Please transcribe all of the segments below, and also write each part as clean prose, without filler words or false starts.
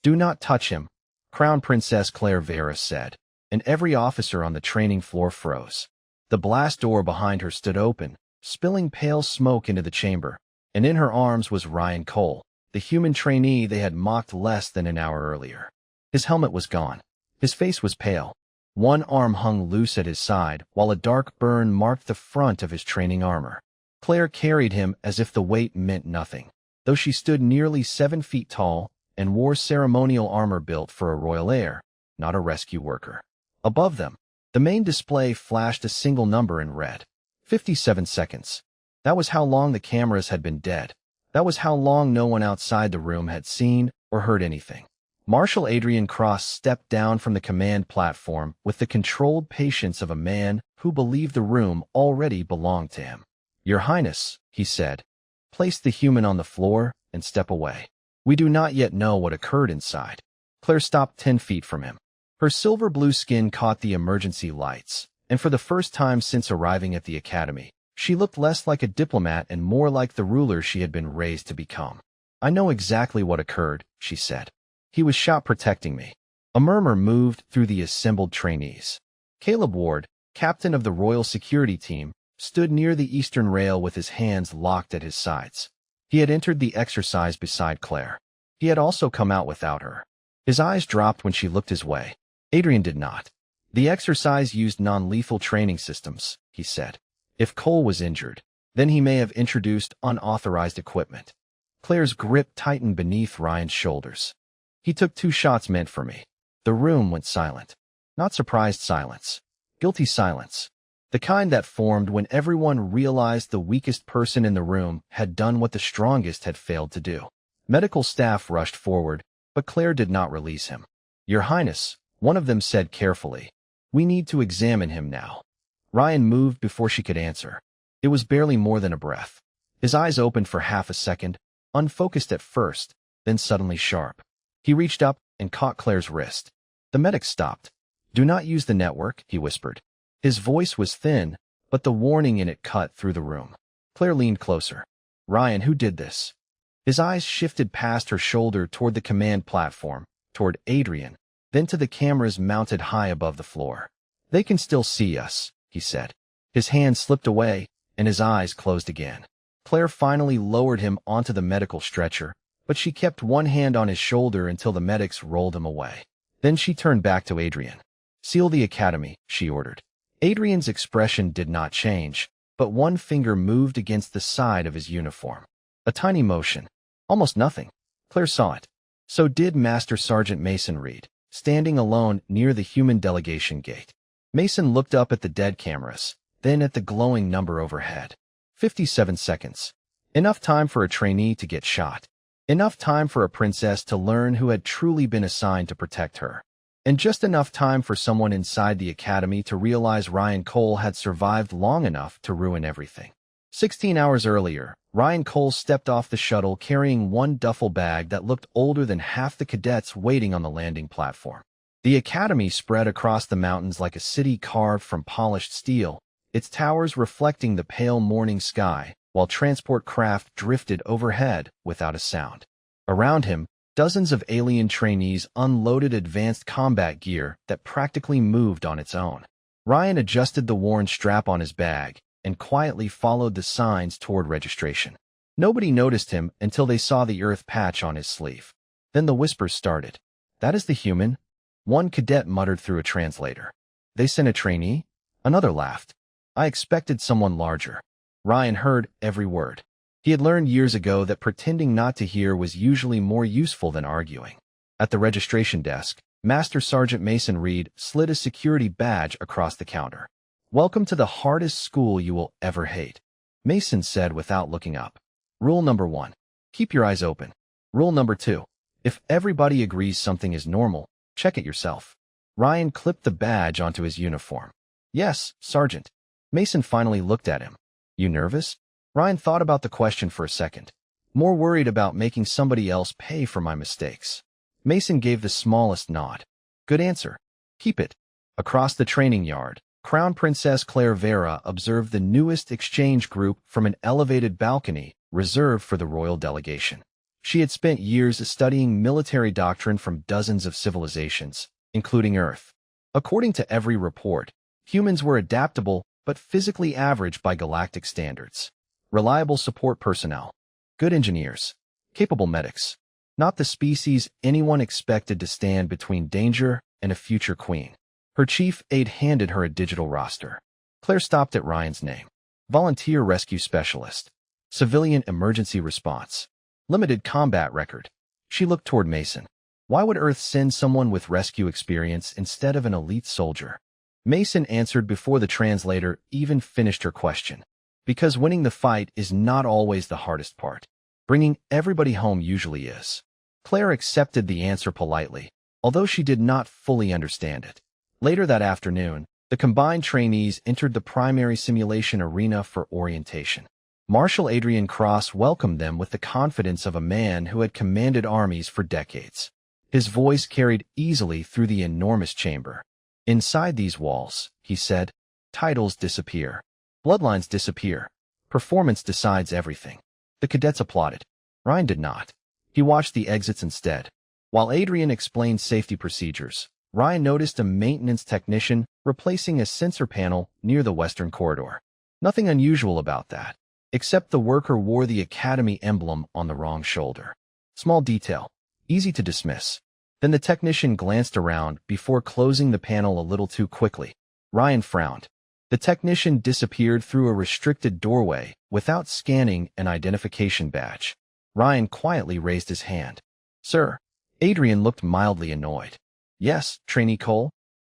"Do not touch him," Crown Princess Claire Vera said, and every officer on the training floor froze. The blast door behind her stood open, spilling pale smoke into the chamber, and in her arms was Ryan Cole, the human trainee they had mocked less than an hour earlier. His helmet was gone. His face was pale. One arm hung loose at his side, while a dark burn marked the front of his training armor. Claire carried him as if the weight meant nothing, though she stood nearly 7 feet tall and wore ceremonial armor built for a royal heir, not a rescue worker. Above them, the main display flashed a single number in red. 57 seconds. That was how long the cameras had been dead. That was how long no one outside the room had seen or heard anything. Marshal Adrian Cross stepped down from the command platform with the controlled patience of a man who believed the room already belonged to him. "Your Highness," he said, "place the human on the floor and step away. We do not yet know what occurred inside." Claire stopped 10 feet from him. Her silver-blue skin caught the emergency lights, and for the first time since arriving at the academy, she looked less like a diplomat and more like the ruler she had been raised to become. "I know exactly what occurred," she said. "He was shot protecting me." A murmur moved through the assembled trainees. Caleb Ward, captain of the Royal Security Team, stood near the eastern rail with his hands locked at his sides. He had entered the exercise beside Claire. He had also come out without her. His eyes dropped when she looked his way. Adrian did not. "The exercise used non-lethal training systems," he said. "If Cole was injured, then he may have introduced unauthorized equipment." Claire's grip tightened beneath Ryan's shoulders. "He took 2 shots meant for me." The room went silent. Not surprised silence. Guilty silence. The kind that formed when everyone realized the weakest person in the room had done what the strongest had failed to do. Medical staff rushed forward, but Claire did not release him. "Your Highness," one of them said carefully, "we need to examine him now." Ryan moved before she could answer. It was barely more than a breath. His eyes opened for half a second, unfocused at first, then suddenly sharp. He reached up and caught Claire's wrist. The medic stopped. "Do not use the network," he whispered. His voice was thin, but the warning in it cut through the room. Claire leaned closer. "Ryan, who did this?" His eyes shifted past her shoulder toward the command platform, toward Adrian, then to the cameras mounted high above the floor. "They can still see us," he said. His hand slipped away, and his eyes closed again. Claire finally lowered him onto the medical stretcher, but she kept one hand on his shoulder until the medics rolled him away. Then she turned back to Adrian. "Seal the academy," she ordered. Adrian's expression did not change, but one finger moved against the side of his uniform. A tiny motion. Almost nothing. Claire saw it. So did Master Sergeant Mason Reed, standing alone near the human delegation gate. Mason looked up at the dead cameras, then at the glowing number overhead. 57 seconds. Enough time for a trainee to get shot. Enough time for a princess to learn who had truly been assigned to protect her. And just enough time for someone inside the academy to realize Ryan Cole had survived long enough to ruin everything. 16 hours earlier, Ryan Cole stepped off the shuttle carrying one duffel bag that looked older than half the cadets waiting on the landing platform. The academy spread across the mountains like a city carved from polished steel, its towers reflecting the pale morning sky, while transport craft drifted overhead without a sound. Around him, dozens of alien trainees unloaded advanced combat gear that practically moved on its own. Ryan adjusted the worn strap on his bag and quietly followed the signs toward registration. Nobody noticed him until they saw the earth patch on his sleeve. Then the whispers started. "That is the human," one cadet muttered through a translator. "They sent a trainee?" Another laughed. "I expected someone larger." Ryan heard every word. He had learned years ago that pretending not to hear was usually more useful than arguing. At the registration desk, Master Sergeant Mason Reed slid a security badge across the counter. "Welcome to the hardest school you will ever hate," Mason said without looking up. "Rule number 1. Keep your eyes open. Rule number 2. If everybody agrees something is normal, check it yourself." Ryan clipped the badge onto his uniform. "Yes, Sergeant." Mason finally looked at him. "You nervous?" Ryan thought about the question for a second. "More worried about making somebody else pay for my mistakes." Mason gave the smallest nod. "Good answer. Keep it." Across the training yard, Crown Princess Claire Vera observed the newest exchange group from an elevated balcony reserved for the royal delegation. She had spent years studying military doctrine from dozens of civilizations, including Earth. According to every report, humans were adaptable but physically average by galactic standards. Reliable support personnel, good engineers, capable medics. Not the species anyone expected to stand between danger and a future queen. Her chief aide handed her a digital roster. Claire stopped at Ryan's name. Volunteer Rescue Specialist. Civilian Emergency Response. Limited combat record. She looked toward Mason. Why would Earth send someone with rescue experience instead of an elite soldier? Mason answered before the translator even finished her question. Because winning the fight is not always the hardest part. Bringing everybody home usually is. Claire accepted the answer politely, although she did not fully understand it. Later that afternoon, the combined trainees entered the primary simulation arena for orientation. Marshal Adrian Cross welcomed them with the confidence of a man who had commanded armies for decades. His voice carried easily through the enormous chamber. Inside these walls, he said, titles disappear. Bloodlines disappear. Performance decides everything. The cadets applauded. Ryan did not. He watched the exits instead. While Adrian explained safety procedures, Ryan noticed a maintenance technician replacing a sensor panel near the western corridor. Nothing unusual about that, except the worker wore the Academy emblem on the wrong shoulder. Small detail, easy to dismiss. Then the technician glanced around before closing the panel a little too quickly. Ryan frowned. The technician disappeared through a restricted doorway without scanning an identification badge. Ryan quietly raised his hand. Sir. Adrian looked mildly annoyed. Yes, Trainee Cole?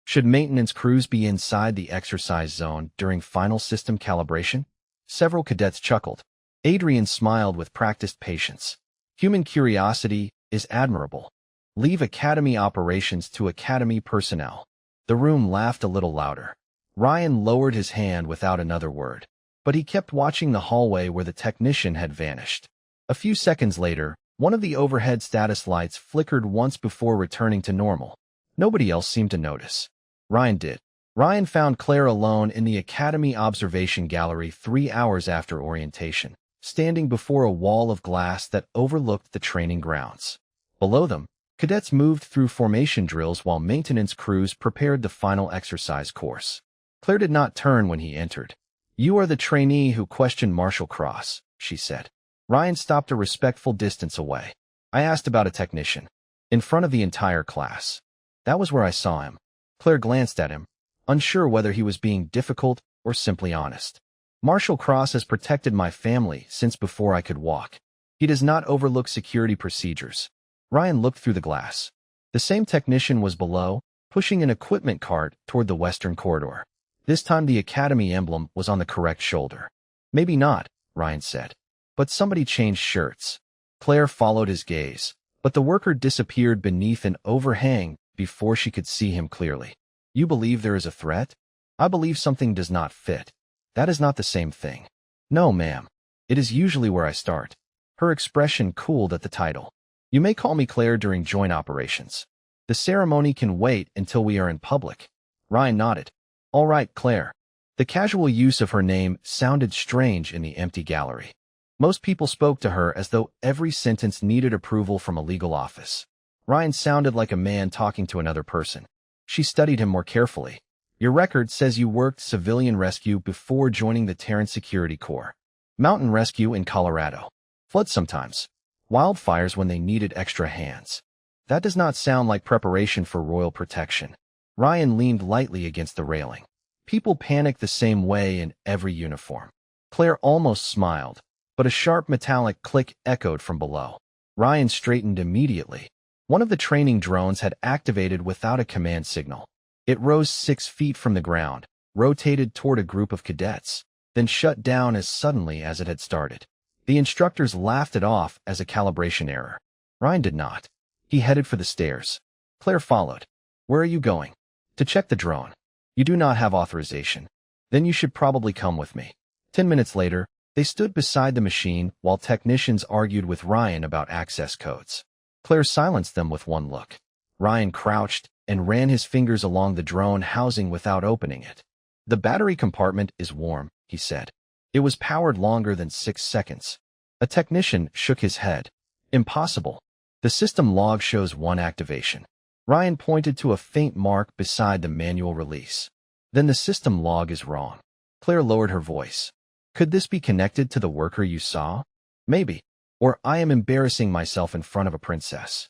Should maintenance crews be inside the exercise zone during final system calibration? Several cadets chuckled. Adrian smiled with practiced patience. Human curiosity is admirable. Leave Academy operations to Academy personnel. The room laughed a little louder. Ryan lowered his hand without another word, but he kept watching the hallway where the technician had vanished. A few seconds later, one of the overhead status lights flickered once before returning to normal. Nobody else seemed to notice. Ryan did. Ryan found Claire alone in the Academy observation gallery 3 hours after orientation, standing before a wall of glass that overlooked the training grounds. Below them, cadets moved through formation drills while maintenance crews prepared the final exercise course. Claire did not turn when he entered. You are the trainee who questioned Marshal Cross, she said. Ryan stopped a respectful distance away. I asked about a technician. In front of the entire class. That was where I saw him. Claire glanced at him, unsure whether he was being difficult or simply honest. Marshal Cross has protected my family since before I could walk. He does not overlook security procedures. Ryan looked through the glass. The same technician was below, pushing an equipment cart toward the western corridor. This time the Academy emblem was on the correct shoulder. Maybe not, Ryan said. But somebody changed shirts. Claire followed his gaze, but the worker disappeared beneath an overhang before she could see him clearly. You believe there is a threat? I believe something does not fit. That is not the same thing. No, ma'am. It is usually where I start. Her expression cooled at the title. You may call me Claire during joint operations. The ceremony can wait until we are in public. Ryan nodded. All right, Claire. The casual use of her name sounded strange in the empty gallery. Most people spoke to her as though every sentence needed approval from a legal office. Ryan sounded like a man talking to another person. She studied him more carefully. Your record says you worked civilian rescue before joining the Terran Security Corps. Mountain rescue in Colorado. Floods sometimes. Wildfires when they needed extra hands. That does not sound like preparation for royal protection. Ryan leaned lightly against the railing. People panic the same way in every uniform. Claire almost smiled, but a sharp metallic click echoed from below. Ryan straightened immediately. One of the training drones had activated without a command signal. It rose 6 feet from the ground, rotated toward a group of cadets, then shut down as suddenly as it had started. The instructors laughed it off as a calibration error. Ryan did not. He headed for the stairs. Claire followed. Where are you going? To check the drone. You do not have authorization. Then you should probably come with me. 10 minutes later, they stood beside the machine while technicians argued with Ryan about access codes. Claire silenced them with one look. Ryan crouched and ran his fingers along the drone housing without opening it. The battery compartment is warm, he said. It was powered longer than 6 seconds. A technician shook his head. Impossible. The system log shows one activation. Ryan pointed to a faint mark beside the manual release. Then the system log is wrong. Claire lowered her voice. Could this be connected to the worker you saw? Maybe. Or I am embarrassing myself in front of a princess.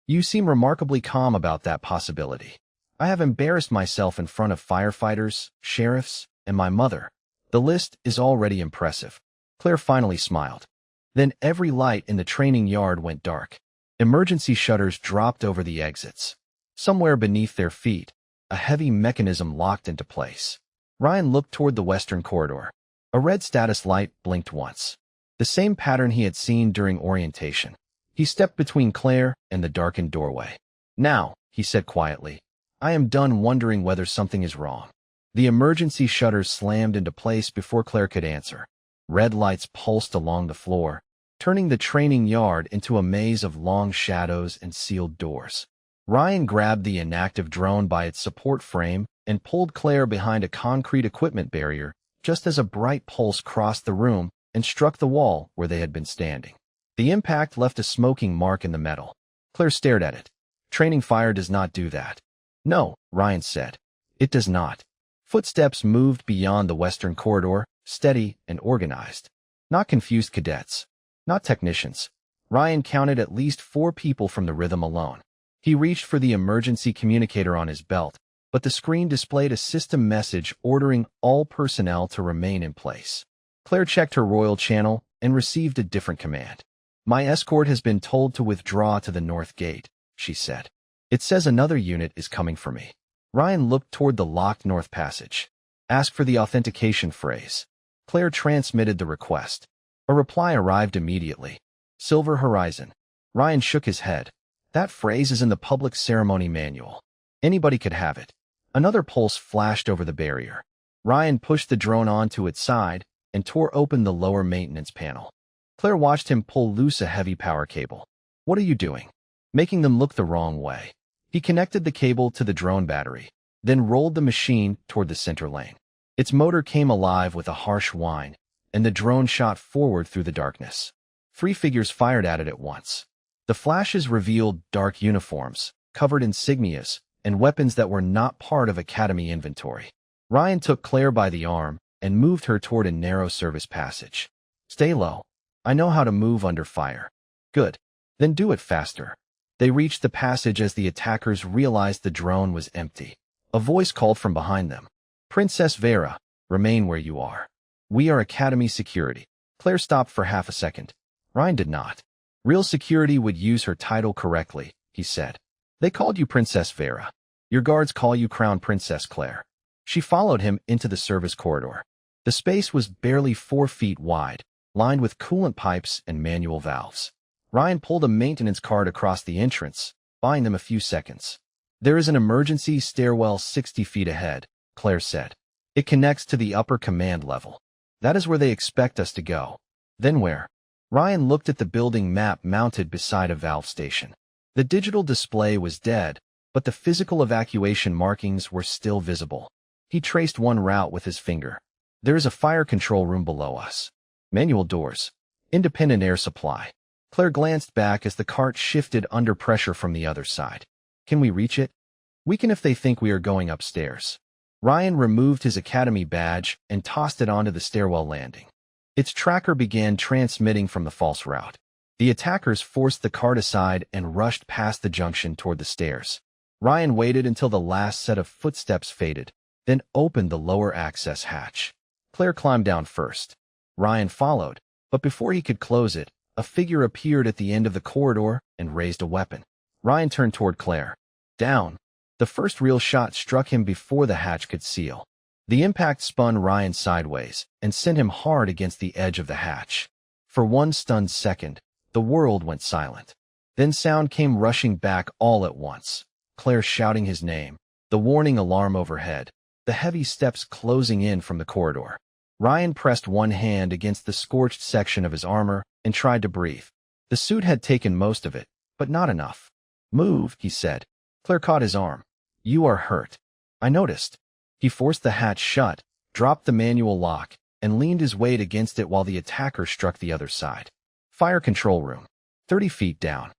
You seem remarkably calm about that possibility. I have embarrassed myself in front of firefighters, sheriffs, and my mother. The list is already impressive. Claire finally smiled. Then every light in the training yard went dark. Emergency shutters dropped over the exits. Somewhere beneath their feet, a heavy mechanism locked into place. Ryan looked toward the western corridor. A red status light blinked once. The same pattern he had seen during orientation. He stepped between Claire and the darkened doorway. Now, he said quietly, I am done wondering whether something is wrong. The emergency shutters slammed into place before Claire could answer. Red lights pulsed along the floor, turning the training yard into a maze of long shadows and sealed doors. Ryan grabbed the inactive drone by its support frame and pulled Claire behind a concrete equipment barrier just as a bright pulse crossed the room and struck the wall where they had been standing. The impact left a smoking mark in the metal. Claire stared at it. Training fire does not do that. No, Ryan said. It does not. Footsteps moved beyond the western corridor, steady and organized. Not confused cadets. Not technicians. Ryan counted at least 4 people from the rhythm alone. He reached for the emergency communicator on his belt, but the screen displayed a system message ordering all personnel to remain in place. Claire checked her royal channel and received a different command. My escort has been told to withdraw to the north gate, she said. It says another unit is coming for me. Ryan looked toward the locked north passage. Ask for the authentication phrase. Claire transmitted the request. A reply arrived immediately. Silver Horizon. Ryan shook his head. That phrase is in the public ceremony manual. Anybody could have it. Another pulse flashed over the barrier. Ryan pushed the drone onto its side and tore open the lower maintenance panel. Claire watched him pull loose a heavy power cable. What are you doing? Making them look the wrong way. He connected the cable to the drone battery, then rolled the machine toward the center lane. Its motor came alive with a harsh whine, and the drone shot forward through the darkness. 3 figures fired at it at once. The flashes revealed dark uniforms, covered insignias, and weapons that were not part of Academy inventory. Ryan took Claire by the arm and moved her toward a narrow service passage. Stay low. I know how to move under fire. Good. Then do it faster. They reached the passage as the attackers realized the drone was empty. A voice called from behind them. Princess Vera, remain where you are. We are Academy security. Claire stopped for half a second. Ryan did not. Real security would use her title correctly, he said. They called you Princess Vera. Your guards call you Crown Princess Claire. She followed him into the service corridor. The space was barely 4 feet wide, lined with coolant pipes and manual valves. Ryan pulled a maintenance card across the entrance, buying them a few seconds. There is an emergency stairwell 60 feet ahead, Claire said. It connects to the upper command level. That is where they expect us to go. Then where? Ryan looked at the building map mounted beside a valve station. The digital display was dead, but the physical evacuation markings were still visible. He traced one route with his finger. There is a fire control room below us. Manual doors. Independent air supply. Claire glanced back as the cart shifted under pressure from the other side. Can we reach it? We can if they think we are going upstairs. Ryan removed his academy badge and tossed it onto the stairwell landing. Its tracker began transmitting from the false route. The attackers forced the cart aside and rushed past the junction toward the stairs. Ryan waited until the last set of footsteps faded, then opened the lower access hatch. Claire climbed down first. Ryan followed, but before he could close it, a figure appeared at the end of the corridor and raised a weapon. Ryan turned toward Claire. Down. The first real shot struck him before the hatch could seal. The impact spun Ryan sideways and sent him hard against the edge of the hatch. For one stunned second, the world went silent. Then sound came rushing back all at once. Claire shouting his name, the warning alarm overhead, the heavy steps closing in from the corridor. Ryan pressed one hand against the scorched section of his armor and tried to breathe. The suit had taken most of it, but not enough. Move, he said. Claire caught his arm. You are hurt. I noticed. He forced the hatch shut, dropped the manual lock, and leaned his weight against it while the attacker struck the other side. Fire control room. 30 feet down.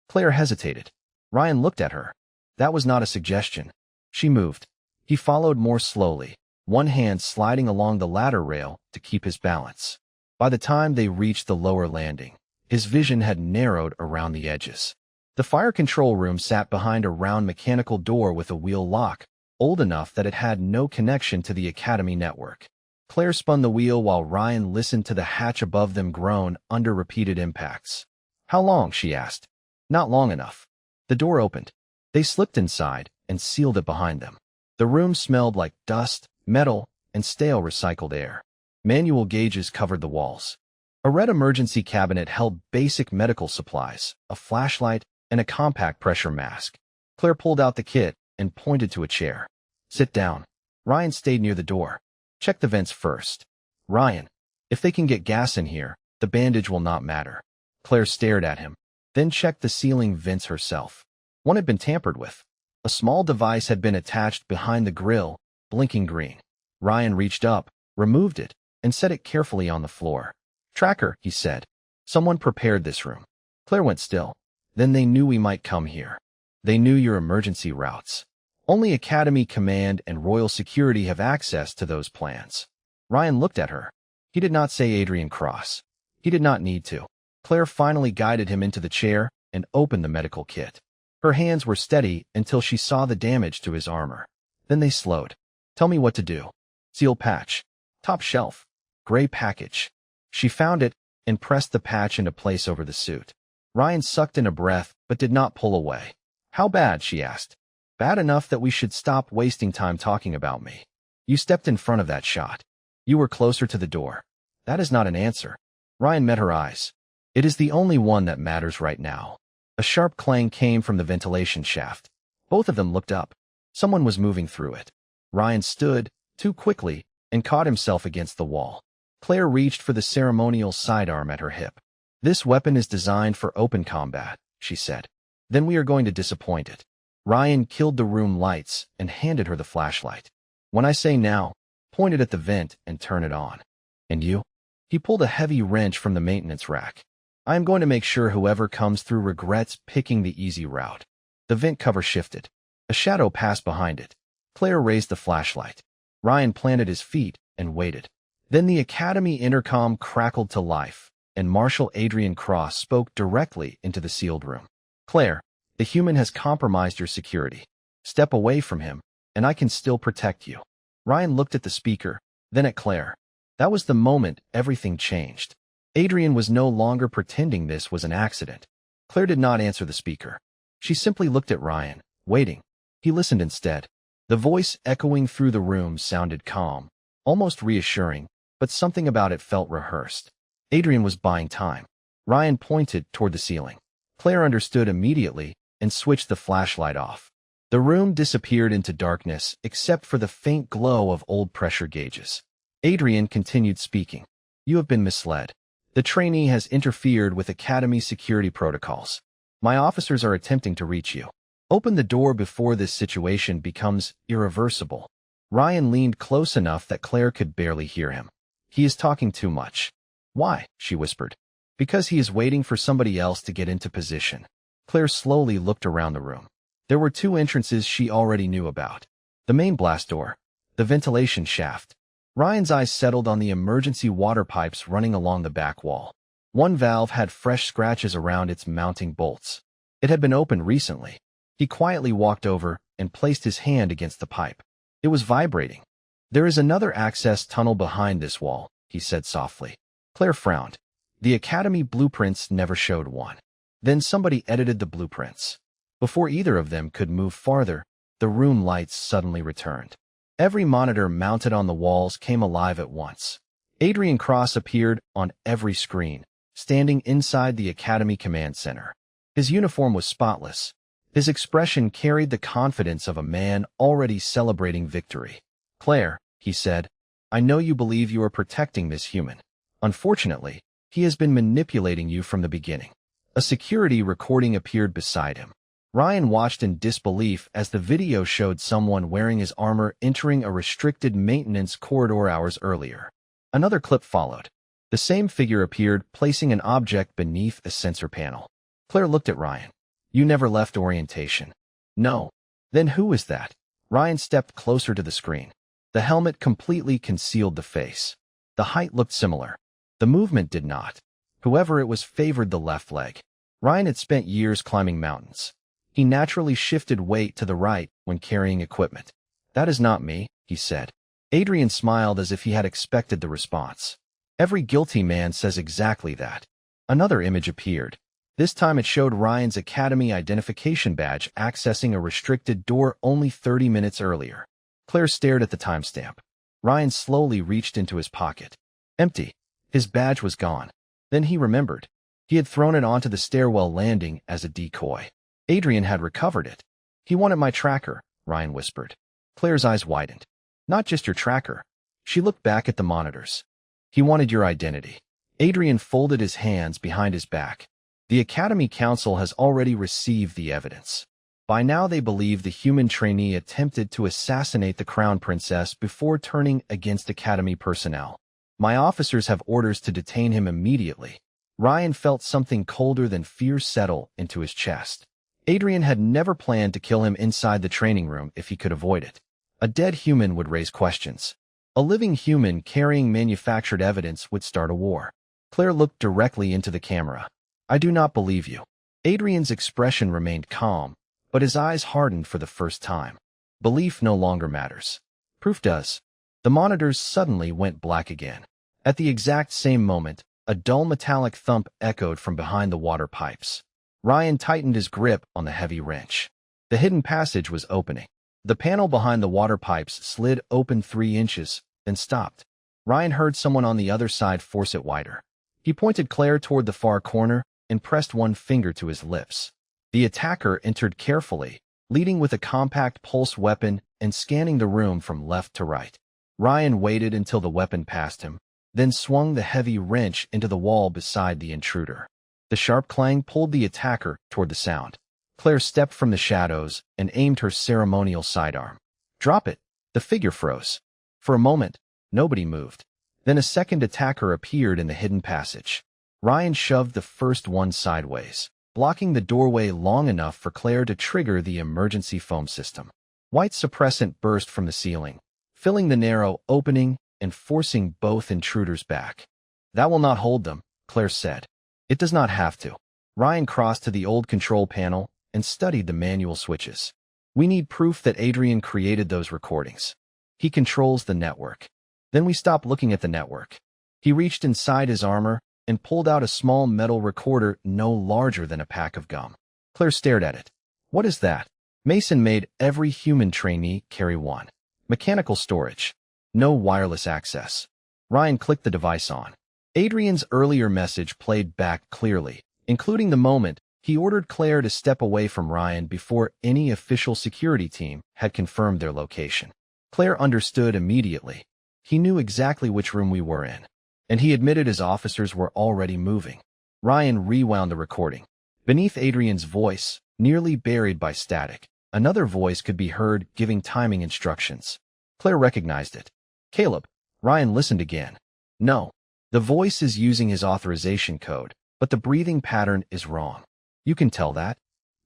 Claire hesitated. Ryan looked at her. That was not a suggestion. She moved. He followed more slowly, one hand sliding along the ladder rail to keep his balance. By the time they reached the lower landing, his vision had narrowed around the edges. The fire control room sat behind a round mechanical door with a wheel lock, old enough that it had no connection to the Academy network. Claire spun the wheel while Ryan listened to the hatch above them groan under repeated impacts. How long? She asked. Not long enough. The door opened. They slipped inside and sealed it behind them. The room smelled like dust, metal, and stale recycled air. Manual gauges covered the walls. A red emergency cabinet held basic medical supplies, a flashlight, and a compact pressure mask. Claire pulled out the kit and pointed to a chair. Sit down. Ryan stayed near the door. Check the vents first. Ryan, if they can get gas in here, the bandage will not matter. Claire stared at him, then checked the ceiling vents herself. One had been tampered with. A small device had been attached behind the grill, blinking green. Ryan reached up, removed it, and set it carefully on the floor. Tracker, he said. Someone prepared this room. Claire went still. Then they knew we might come here. They knew your emergency routes. Only Academy Command and Royal Security have access to those plans. Ryan looked at her. He did not say Adrian Cross. He did not need to. Claire finally guided him into the chair and opened the medical kit. Her hands were steady until she saw the damage to his armor. Then they slowed. Tell me what to do. Seal patch. Top shelf. Gray package. She found it and pressed the patch into place over the suit. Ryan sucked in a breath but did not pull away. How bad? She asked. Bad enough that we should stop wasting time talking about me. You stepped in front of that shot. You were closer to the door. That is not an answer. Ryan met her eyes. It is the only one that matters right now. A sharp clang came from the ventilation shaft. Both of them looked up. Someone was moving through it. Ryan stood, too quickly, and caught himself against the wall. Claire reached for the ceremonial sidearm at her hip. This weapon is designed for open combat, she said. Then we are going to disappoint it. Ryan killed the room lights and handed her the flashlight. When I say now, point it at the vent and turn it on. And you? He pulled a heavy wrench from the maintenance rack. I am going to make sure whoever comes through regrets picking the easy route. The vent cover shifted. A shadow passed behind it. Claire raised the flashlight. Ryan planted his feet and waited. Then the Academy intercom crackled to life, and Marshal Adrian Cross spoke directly into the sealed room. Claire, the human has compromised your security. Step away from him, and I can still protect you. Ryan looked at the speaker, then at Claire. That was the moment everything changed. Adrian was no longer pretending this was an accident. Claire did not answer the speaker. She simply looked at Ryan, waiting. He listened instead. The voice echoing through the room sounded calm, almost reassuring, but something about it felt rehearsed. Adrian was buying time. Ryan pointed toward the ceiling. Claire understood immediately and switched the flashlight off. The room disappeared into darkness except for the faint glow of old pressure gauges. Adrian continued speaking. You have been misled. The trainee has interfered with Academy security protocols. My officers are attempting to reach you. Open the door before this situation becomes irreversible. Ryan leaned close enough that Claire could barely hear him. He is talking too much. Why? She whispered. Because he is waiting for somebody else to get into position. Claire slowly looked around the room. There were two entrances she already knew about. The main blast door. The ventilation shaft. Ryan's eyes settled on the emergency water pipes running along the back wall. One valve had fresh scratches around its mounting bolts. It had been opened recently. He quietly walked over and placed his hand against the pipe. It was vibrating. There is another access tunnel behind this wall, he said softly. Claire frowned. The Academy blueprints never showed one. Then somebody edited the blueprints. Before either of them could move farther, the room lights suddenly returned. Every monitor mounted on the walls came alive at once. Adrian Cross appeared on every screen, standing inside the Academy Command Center. His uniform was spotless. His expression carried the confidence of a man already celebrating victory. Claire, he said, I know you believe you are protecting this human. Unfortunately, he has been manipulating you from the beginning. A security recording appeared beside him. Ryan watched in disbelief as the video showed someone wearing his armor entering a restricted maintenance corridor hours earlier. Another clip followed. The same figure appeared, placing an object beneath a sensor panel. Claire looked at Ryan. You never left orientation. No. Then who is that? Ryan stepped closer to the screen. The helmet completely concealed the face. The height looked similar. The movement did not. Whoever it was favored the left leg. Ryan had spent years climbing mountains. He naturally shifted weight to the right when carrying equipment. That is not me, he said. Adrian smiled as if he had expected the response. Every guilty man says exactly that. Another image appeared. This time it showed Ryan's Academy identification badge accessing a restricted door only 30 minutes earlier. Claire stared at the timestamp. Ryan slowly reached into his pocket. Empty. His badge was gone. Then he remembered. He had thrown it onto the stairwell landing as a decoy. Adrian had recovered it. He wanted my tracker, Ryan whispered. Claire's eyes widened. Not just your tracker. She looked back at the monitors. He wanted your identity. Adrian folded his hands behind his back. The Academy Council has already received the evidence. By now they believe the Human Trainee attempted to assassinate the Crown Princess before turning against Academy personnel. My officers have orders to detain him immediately. Ryan felt something colder than fear settle into his chest. Adrian had never planned to kill him inside the training room if he could avoid it. A dead human would raise questions. A living human carrying manufactured evidence would start a war. Claire looked directly into the camera. I do not believe you. Adrian's expression remained calm, but his eyes hardened for the first time. Belief no longer matters. Proof does. The monitors suddenly went black again. At the exact same moment, a dull metallic thump echoed from behind the water pipes. Ryan tightened his grip on the heavy wrench. The hidden passage was opening. The panel behind the water pipes slid open 3 inches, then stopped. Ryan heard someone on the other side force it wider. He pointed Claire toward the far corner and pressed one finger to his lips. The attacker entered carefully, leading with a compact pulse weapon and scanning the room from left to right. Ryan waited until the weapon passed him, then swung the heavy wrench into the wall beside the intruder. The sharp clang pulled the attacker toward the sound. Claire stepped from the shadows and aimed her ceremonial sidearm. Drop it! The figure froze. For a moment, nobody moved. Then a second attacker appeared in the hidden passage. Ryan shoved the first one sideways, blocking the doorway long enough for Claire to trigger the emergency foam system. White suppressant burst from the ceiling, filling the narrow opening and forcing both intruders back. That will not hold them, Claire said. It does not have to. Ryan crossed to the old control panel and studied the manual switches. We need proof that Adrian created those recordings. He controls the network. Then we stopped looking at the network. He reached inside his armor and pulled out a small metal recorder no larger than a pack of gum. Claire stared at it. What is that? Mason made every human trainee carry one. Mechanical storage. No wireless access. Ryan clicked the device on. Adrian's earlier message played back clearly, including the moment he ordered Claire to step away from Ryan before any official security team had confirmed their location. Claire understood immediately. He knew exactly which room we were in, and he admitted his officers were already moving. Ryan rewound the recording. Beneath Adrian's voice, nearly buried by static, another voice could be heard giving timing instructions. Claire recognized it. Caleb. Ryan listened again. No. The voice is using his authorization code, but the breathing pattern is wrong. You can tell that.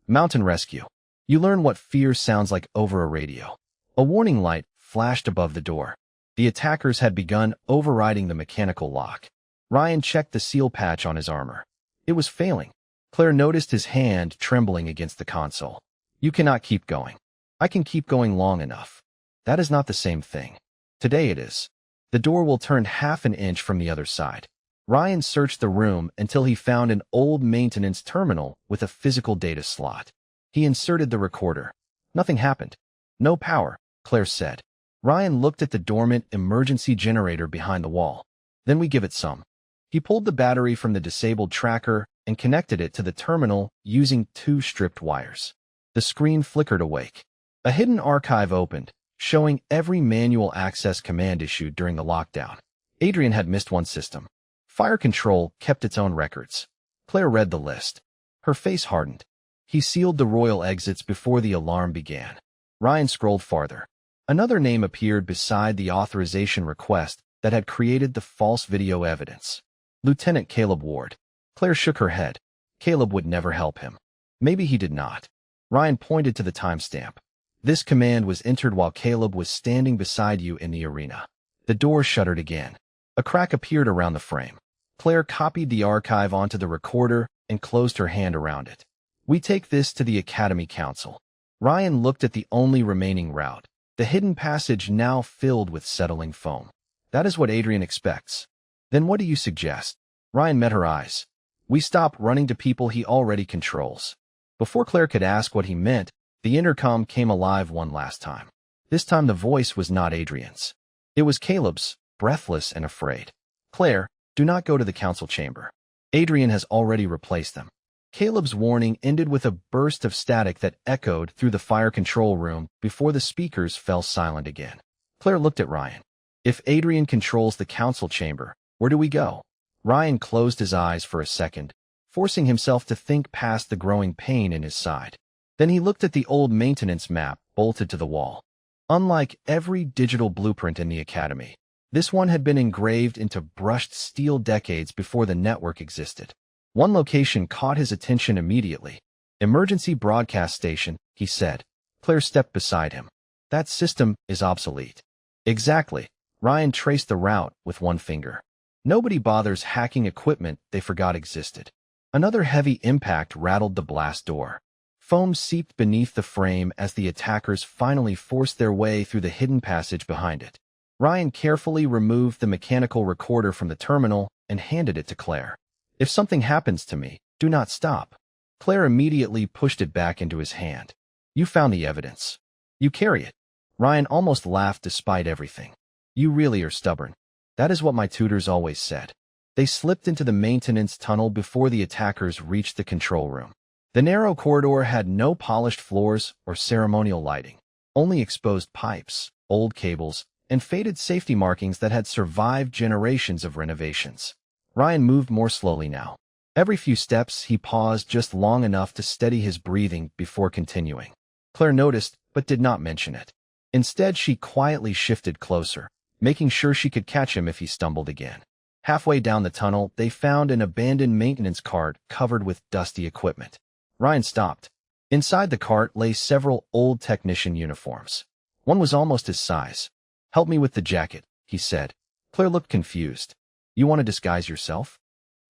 Mountain rescue. You learn what fear sounds like over a radio. A warning light flashed above the door. The attackers had begun overriding the mechanical lock. Ryan checked the seal patch on his armor. It was failing. Claire noticed his hand trembling against the console. You cannot keep going. I can keep going long enough. That is not the same thing. Today it is. The door will turn half an inch from the other side. Ryan searched the room until he found an old maintenance terminal with a physical data slot. He inserted the recorder. Nothing happened. No power, Claire said. Ryan looked at the dormant emergency generator behind the wall. Then we give it some. He pulled the battery from the disabled tracker and connected it to the terminal using 2 stripped wires. The screen flickered awake. A hidden archive opened, showing every manual access command issued during the lockdown. Adrian had missed one system. Fire control kept its own records. Claire read the list. Her face hardened. He sealed the royal exits before the alarm began. Ryan scrolled farther. Another name appeared beside the authorization request that had created the false video evidence. Lieutenant Caleb Ward. Claire shook her head. Caleb would never help him. Maybe he did not. Ryan pointed to the timestamp. This command was entered while Caleb was standing beside you in the arena. The door shuttered again. A crack appeared around the frame. Claire copied the archive onto the recorder and closed her hand around it. We take this to the Academy Council. Ryan looked at the only remaining route, the hidden passage now filled with settling foam. That is what Adrian expects. Then what do you suggest? Ryan met her eyes. We stop running to people he already controls. Before Claire could ask what he meant, the intercom came alive one last time. This time the voice was not Adrian's. It was Caleb's, breathless and afraid. Claire, do not go to the council chamber. Adrian has already replaced them. Caleb's warning ended with a burst of static that echoed through the fire control room before the speakers fell silent again. Claire looked at Ryan. If Adrian controls the council chamber, where do we go? Ryan closed his eyes for a second, forcing himself to think past the growing pain in his side. Then he looked at the old maintenance map bolted to the wall. Unlike every digital blueprint in the Academy, this one had been engraved into brushed steel decades before the network existed. One location caught his attention immediately. Emergency broadcast station, he said. Claire stepped beside him. That system is obsolete. Exactly. Ryan traced the route with one finger. Nobody bothers hacking equipment they forgot existed. Another heavy impact rattled the blast door. Foam seeped beneath the frame as the attackers finally forced their way through the hidden passage behind it. Ryan carefully removed the mechanical recorder from the terminal and handed it to Claire. If something happens to me, do not stop. Claire immediately pushed it back into his hand. You found the evidence. You carry it. Ryan almost laughed despite everything. You really are stubborn. That is what my tutors always said. They slipped into the maintenance tunnel before the attackers reached the control room. The narrow corridor had no polished floors or ceremonial lighting, only exposed pipes, old cables, and faded safety markings that had survived generations of renovations. Ryan moved more slowly now. Every few steps, he paused just long enough to steady his breathing before continuing. Claire noticed, but did not mention it. Instead, she quietly shifted closer, making sure she could catch him if he stumbled again. Halfway down the tunnel, they found an abandoned maintenance cart covered with dusty equipment. Ryan stopped. Inside the cart lay several old technician uniforms. One was almost his size. Help me with the jacket, he said. Claire looked confused. You want to disguise yourself?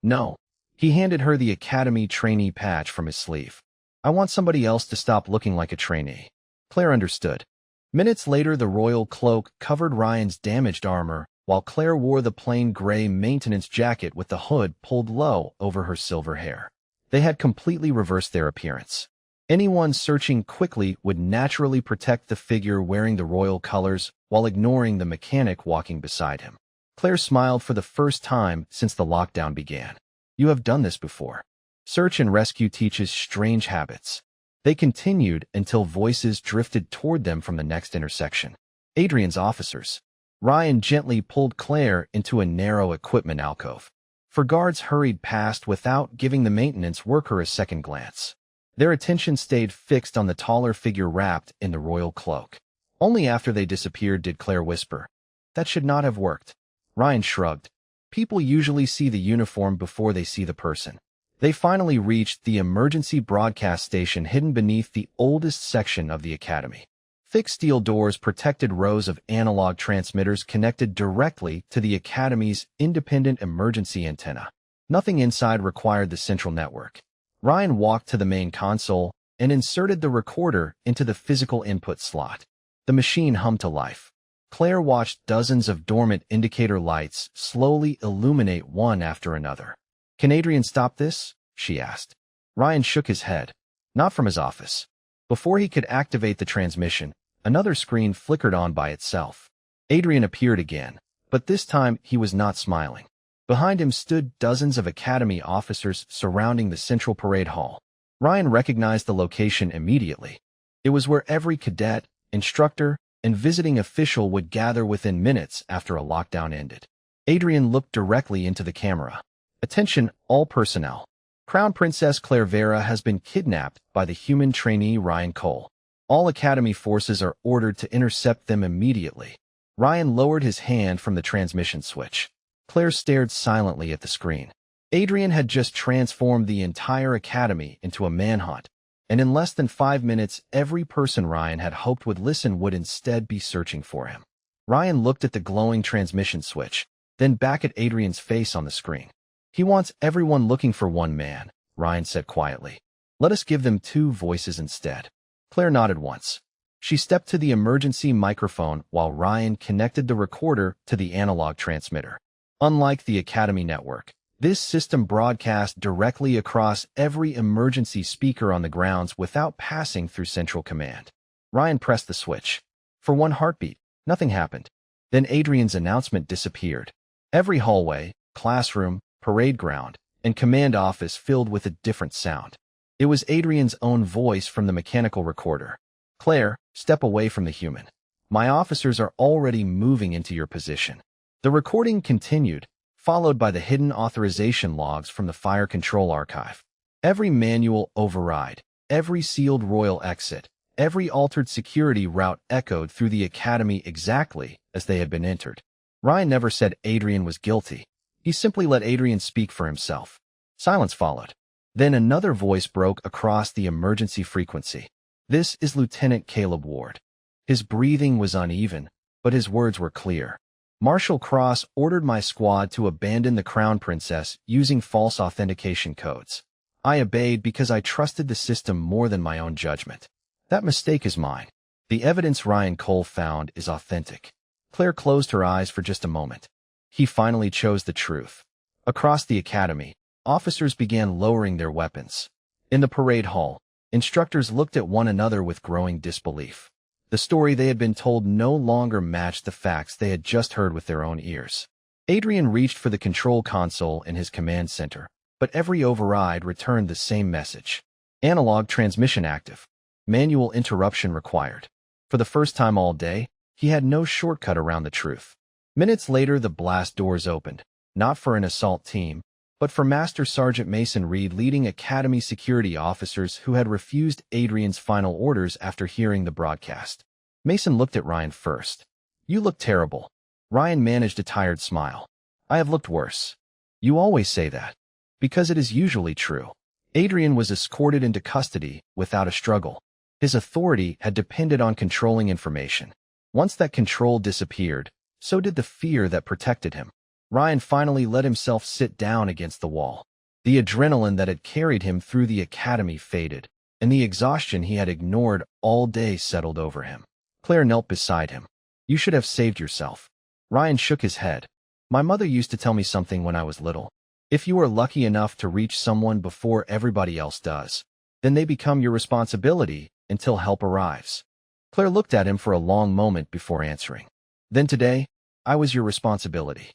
No. He handed her the Academy trainee patch from his sleeve. I want somebody else to stop looking like a trainee. Claire understood. Minutes later, the royal cloak covered Ryan's damaged armor, while Claire wore the plain gray maintenance jacket with the hood pulled low over her silver hair. They had completely reversed their appearance. Anyone searching quickly would naturally protect the figure wearing the royal colors while ignoring the mechanic walking beside him. Claire smiled for the first time since the lockdown began. You have done this before. Search and rescue teaches strange habits. They continued until voices drifted toward them from the next intersection. Adrian's officers. Ryan gently pulled Claire into a narrow equipment alcove. Four guards hurried past without giving the maintenance worker a second glance. Their attention stayed fixed on the taller figure wrapped in the royal cloak. Only after they disappeared did Claire whisper, "That should not have worked." Ryan shrugged. People usually see the uniform before they see the person. They finally reached the emergency broadcast station hidden beneath the oldest section of the Academy. Thick steel doors protected rows of analog transmitters connected directly to the Academy's independent emergency antenna. Nothing inside required the central network. Ryan walked to the main console and inserted the recorder into the physical input slot. The machine hummed to life. Claire watched dozens of dormant indicator lights slowly illuminate one after another. Can Adrian stop this? She asked. Ryan shook his head. Not from his office. Before he could activate the transmission, another screen flickered on by itself. Adrian appeared again, but this time he was not smiling. Behind him stood dozens of Academy officers surrounding the central parade hall. Ryan recognized the location immediately. It was where every cadet, instructor, and visiting official would gather within minutes after a lockdown ended. Adrian looked directly into the camera. Attention, all personnel. Crown Princess Claire Vera has been kidnapped by the Human Trainee Ryan Cole. All Academy forces are ordered to intercept them immediately. Ryan lowered his hand from the transmission switch. Claire stared silently at the screen. Adrian had just transformed the entire academy into a manhunt, and in less than 5 minutes, every person Ryan had hoped would listen would instead be searching for him. Ryan looked at the glowing transmission switch, then back at Adrian's face on the screen. "He wants everyone looking for one man," Ryan said quietly. "Let us give them two voices instead." Claire nodded once. She stepped to the emergency microphone while Ryan connected the recorder to the analog transmitter. Unlike the Academy network, this system broadcast directly across every emergency speaker on the grounds without passing through central command. Ryan pressed the switch. For one heartbeat, nothing happened. Then Adrian's announcement disappeared. Every hallway, classroom, parade ground, and command office filled with a different sound. It was Adrian's own voice from the mechanical recorder. "Claire, step away from the human. My officers are already moving into your position." The recording continued, followed by the hidden authorization logs from the fire control archive. Every manual override, every sealed royal exit, every altered security route echoed through the academy exactly as they had been entered. Ryan never said Adrian was guilty. He simply let Adrian speak for himself. Silence followed. Then another voice broke across the emergency frequency. "This is Lieutenant Caleb Ward." His breathing was uneven, but his words were clear. "Marshal Cross ordered my squad to abandon the Crown Princess using false authentication codes. I obeyed because I trusted the system more than my own judgment. That mistake is mine. The evidence Ryan Cole found is authentic." Claire closed her eyes for just a moment. He finally chose the truth. Across the academy, officers began lowering their weapons. In the parade hall, instructors looked at one another with growing disbelief. The story they had been told no longer matched the facts they had just heard with their own ears. Adrian reached for the control console in his command center, but every override returned the same message. Analog transmission active. Manual interruption required. For the first time all day, he had no shortcut around the truth. Minutes later, the blast doors opened, not for an assault team, but for Master Sergeant Mason Reed leading Academy security officers who had refused Adrian's final orders after hearing the broadcast. Mason looked at Ryan first. "You look terrible." Ryan managed a tired smile. "I have looked worse." "You always say that." "Because it is usually true." Adrian was escorted into custody without a struggle. His authority had depended on controlling information. Once that control disappeared, so did the fear that protected him. Ryan finally let himself sit down against the wall. The adrenaline that had carried him through the academy faded, and the exhaustion he had ignored all day settled over him. Claire knelt beside him. "You should have saved yourself." Ryan shook his head. "My mother used to tell me something when I was little. If you are lucky enough to reach someone before everybody else does, then they become your responsibility until help arrives." Claire looked at him for a long moment before answering. "Then today, I was your responsibility."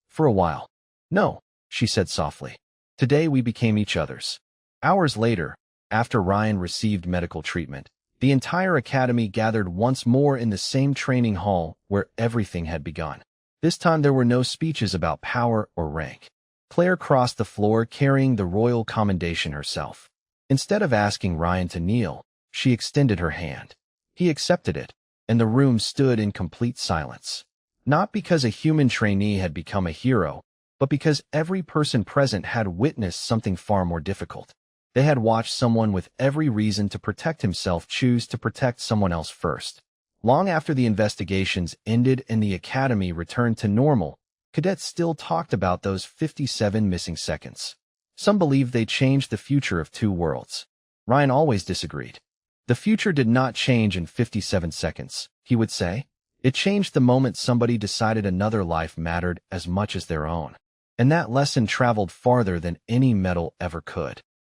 "For a while." "No," she said softly. "Today we became each other's." Hours later, after Ryan received medical treatment, the entire academy gathered once more in the same training hall where everything had begun. This time there were no speeches about power or rank. Claire crossed the floor carrying the royal commendation herself. Instead of asking Ryan to kneel, she extended her hand. He accepted it, and the room stood in complete silence. Not because a human trainee had become a hero, but because every person present had witnessed something far more difficult. They had watched someone with every reason to protect himself choose to protect someone else first. Long after the investigations ended and the academy returned to normal, cadets still talked about those 57 missing seconds. Some believed they changed the future of two worlds. Ryan always disagreed. The future did not change in 57 seconds, he would say. It changed the moment somebody decided another life mattered as much as their own. And that lesson traveled farther than any medal ever could.